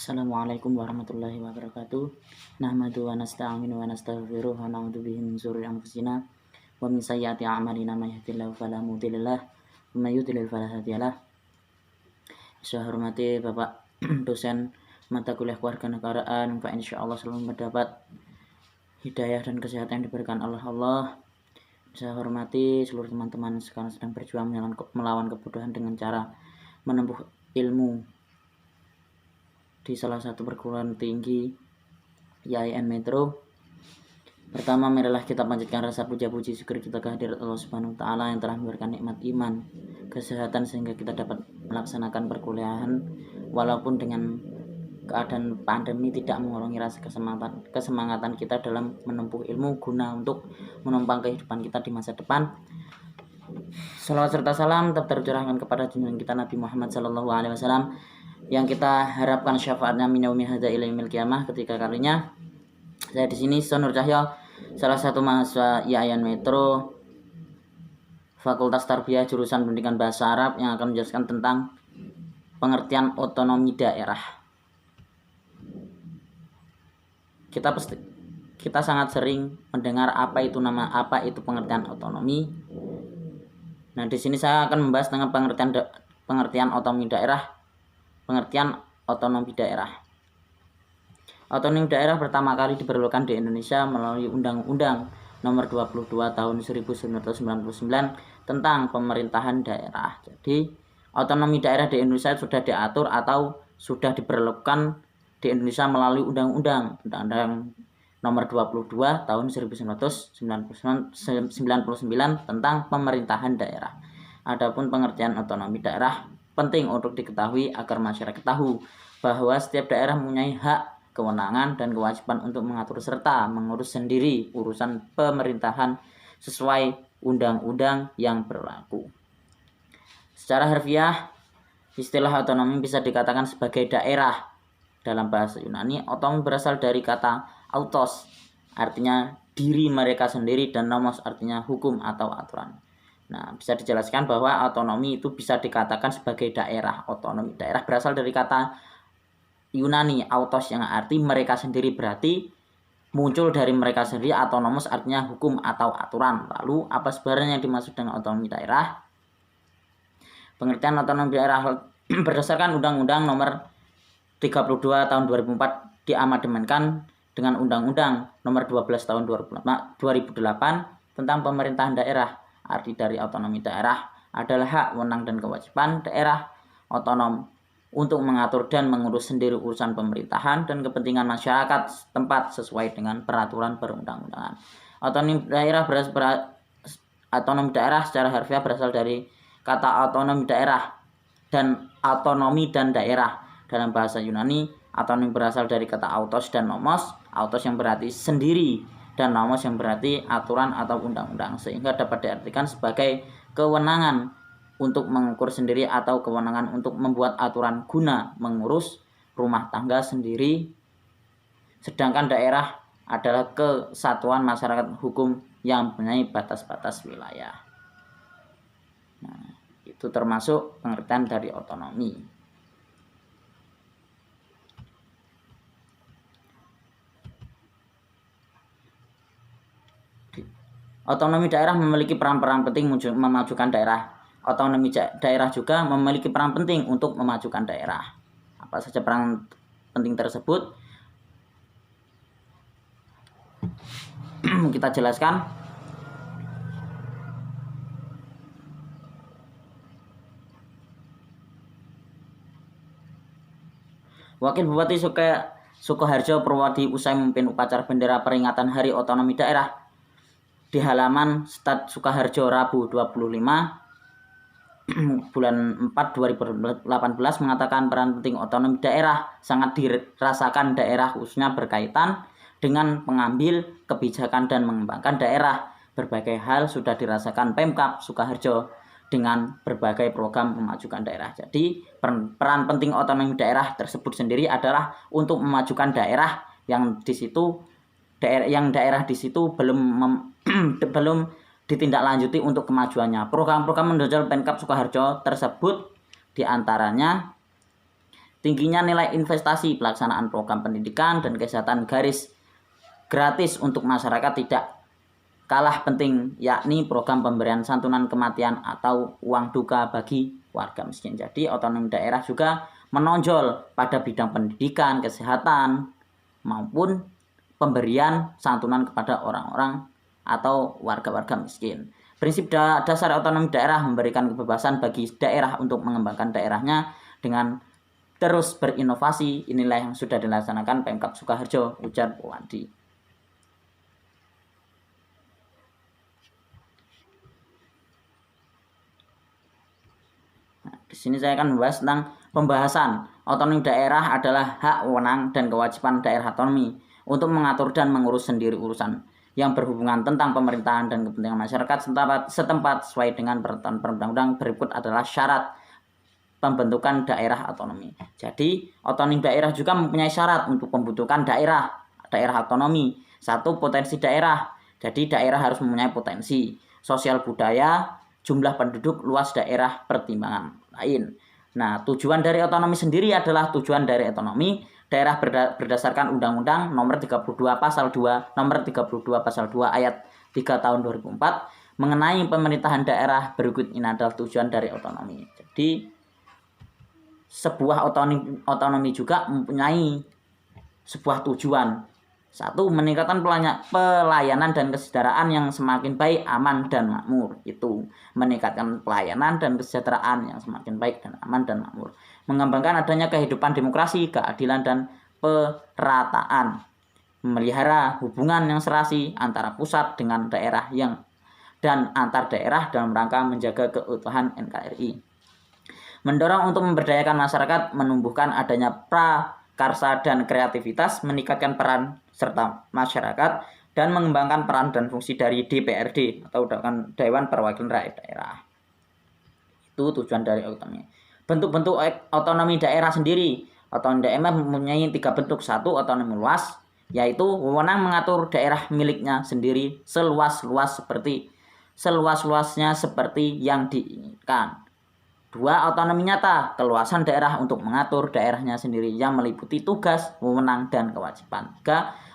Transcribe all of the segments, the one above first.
Assalamualaikum warahmatullahi wabarakatuh. Nahmadu wa nasta'inu wa nastaghfiruh wa na'udzu bihi min syururi anfusina wa min sayyiati a'malina may yahdihillahu fala mudhillalah wa may yudhlil fala hadiyalah. Saya hormati Bapak dosen mata kuliah kewarganegaraan, Pak, insyaallah selalu mendapat hidayah dan kesehatan yang diberikan Allah. Saya hormati seluruh teman-teman sekarang sedang berjuang melawan kebodohan dengan cara menempuh ilmu di salah satu perguruan tinggi IAIN Metro. Pertama, marilah kita panjatkan rasa puja-puji syukur kita kehadirat Allah Subhanahu wa taala yang telah memberikan nikmat iman, kesehatan sehingga kita dapat melaksanakan perkuliahan walaupun dengan keadaan pandemi tidak mengurangi rasa kesemangatan kita dalam menempuh ilmu guna untuk menopang kehidupan kita di masa depan. Salawat serta salam tetap tercurahkan kepada junjungan kita Nabi Muhammad SAW yang kita harapkan syafaatnya min yaumi hadza ila yaumil qiyamah ketika kalinya. Saya di sini Sonur Cahyo, salah satu mahasiswa IAIN Metro Fakultas Tarbiyah jurusan Pendidikan Bahasa Arab yang akan menjelaskan tentang pengertian otonomi daerah. Kita sangat sering mendengar apa itu pengertian otonomi. Nah, di sini saya akan membahas tentang pengertian otonomi daerah. Pengertian otonomi daerah. Otonomi daerah pertama kali diperlukan di Indonesia melalui Undang-Undang Nomor 22 Tahun 1999 tentang pemerintahan daerah. Jadi, otonomi daerah di Indonesia sudah diatur atau sudah diperlukan di Indonesia melalui Undang-Undang Nomor 22 Tahun 1999 tentang pemerintahan daerah. Adapun pengertian otonomi daerah penting untuk diketahui agar masyarakat tahu bahwa setiap daerah mempunyai hak, kewenangan, dan kewajiban untuk mengatur serta mengurus sendiri urusan pemerintahan sesuai undang-undang yang berlaku. Secara harfiah, istilah otonomi bisa dikatakan sebagai daerah. Dalam bahasa Yunani, otonomi berasal dari kata autos, artinya diri mereka sendiri, dan nomos artinya hukum atau aturan. Nah, bisa dijelaskan bahwa otonomi itu bisa dikatakan sebagai daerah. Otonomi daerah berasal dari kata Yunani autos yang arti mereka sendiri, berarti muncul dari mereka sendiri. Autonomos artinya hukum atau aturan. Lalu apa sebenarnya yang dimaksud dengan otonomi daerah? Pengertian otonomi daerah berdasarkan Undang-Undang Nomor 32 Tahun 2004 diamandemenkan dengan Undang-Undang Nomor 12 Tahun 2008 tentang pemerintahan daerah. Arti dari otonomi daerah adalah hak, wewenang, dan kewajiban daerah otonom untuk mengatur dan mengurus sendiri urusan pemerintahan dan kepentingan masyarakat setempat sesuai dengan peraturan perundang-undangan. Otonomi daerah secara harfiah berasal dari kata otonomi daerah dan autonomi dan daerah. Dalam bahasa Yunani, otonomi berasal dari kata autos dan nomos. Autos yang berarti sendiri dan nomos yang berarti aturan atau undang-undang, sehingga dapat diartikan sebagai kewenangan untuk mengukur sendiri atau kewenangan untuk membuat aturan guna mengurus rumah tangga sendiri. Sedangkan daerah adalah kesatuan masyarakat hukum yang mempunyai batas-batas wilayah. Nah, itu termasuk pengertian dari otonomi. Otonomi daerah memiliki peran-peran penting memajukan daerah. Otonomi daerah juga memiliki peran penting untuk memajukan daerah. Apa saja peran penting tersebut? Kita jelaskan. Wakil Bupati Sukoharjo Purwadi usai memimpin upacara bendera peringatan Hari Otonomi Daerah di halaman Stad Sukoharjo Rabu 25 bulan 4 2018 mengatakan peran penting otonomi daerah sangat dirasakan daerah khususnya berkaitan dengan mengambil kebijakan dan mengembangkan daerah. Berbagai hal sudah dirasakan Pemkab Sukoharjo dengan berbagai program memajukan daerah. Jadi peran penting otonomi daerah tersebut sendiri adalah untuk memajukan daerah yang di situ belum ditindaklanjuti untuk kemajuannya. Program-program menonjol Pemkab Sukoharjo tersebut diantaranya tingginya nilai investasi pelaksanaan program pendidikan dan kesehatan garis gratis untuk masyarakat tidak kalah penting, yakni program pemberian santunan kematian atau uang duka bagi warga miskin. Jadi otonomi daerah juga menonjol pada bidang pendidikan, kesehatan, maupun pemberian santunan kepada orang-orang atau warga-warga miskin. Prinsip dasar otonomi daerah memberikan kebebasan bagi daerah untuk mengembangkan daerahnya dengan terus berinovasi. Inilah yang sudah dilaksanakan Pemkab Sukoharjo, ujar Wadi. Di sini saya akan membahas tentang pembahasan otonomi daerah adalah hak wewenang dan kewajiban daerah otonomi untuk mengatur dan mengurus sendiri urusan yang berhubungan tentang pemerintahan dan kepentingan masyarakat setempat sesuai dengan peraturan perundang-undang. Berikut adalah syarat pembentukan daerah otonomi. Jadi otonomi daerah juga mempunyai syarat untuk pembentukan daerah otonomi. 1. Potensi daerah. Jadi daerah harus mempunyai potensi sosial budaya, jumlah penduduk, luas daerah, pertimbangan lain. Nah, tujuan dari otonomi sendiri adalah tujuan dari otonomi daerah berdasarkan Undang-Undang Nomor 32 Pasal 2 Ayat 3 Tahun 2004 mengenai pemerintahan daerah. Berikut ini adalah tujuan dari otonomi. Jadi sebuah otonomi juga mempunyai sebuah tujuan. 1. Meningkatkan pelayanan dan kesejahteraan yang semakin baik, aman, dan makmur. Itu meningkatkan pelayanan dan kesejahteraan yang semakin baik dan aman dan makmur. Mengembangkan adanya kehidupan demokrasi, keadilan, dan perataan. Memelihara hubungan yang serasi antara pusat dengan daerah dan antar daerah dalam rangka menjaga keutuhan NKRI. Mendorong untuk memberdayakan masyarakat, menumbuhkan adanya prakarsa dan kreativitas, meningkatkan peran serta masyarakat, dan mengembangkan peran dan fungsi dari DPRD atau Dewan Perwakilan Rakyat Daerah. Itu tujuan dari otonomi. Bentuk-bentuk otonomi daerah sendiri. Otonomi daerah mempunyai 3 bentuk. 1. Otonomi luas, yaitu wewenang mengatur daerah miliknya sendiri seluas-luasnya seperti yang diinginkan. 2. Otonomi nyata, keluasan daerah untuk mengatur daerahnya sendiri yang meliputi tugas, wewenang, dan kewajiban. 3.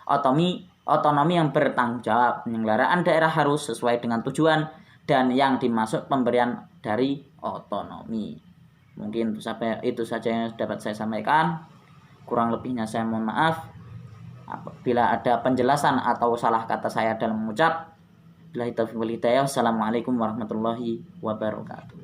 Otonomi yang bertanggung jawab, penyelenggaraan daerah harus sesuai dengan tujuan dan yang dimaksud pemberian dari otonomi. Mungkin itu saja yang dapat saya sampaikan. Kurang lebihnya saya mohon maaf. Apabila ada penjelasan atau salah kata saya dalam mengucap. Billahi taufiq wal hidayah. Wassalamualaikum warahmatullahi wabarakatuh.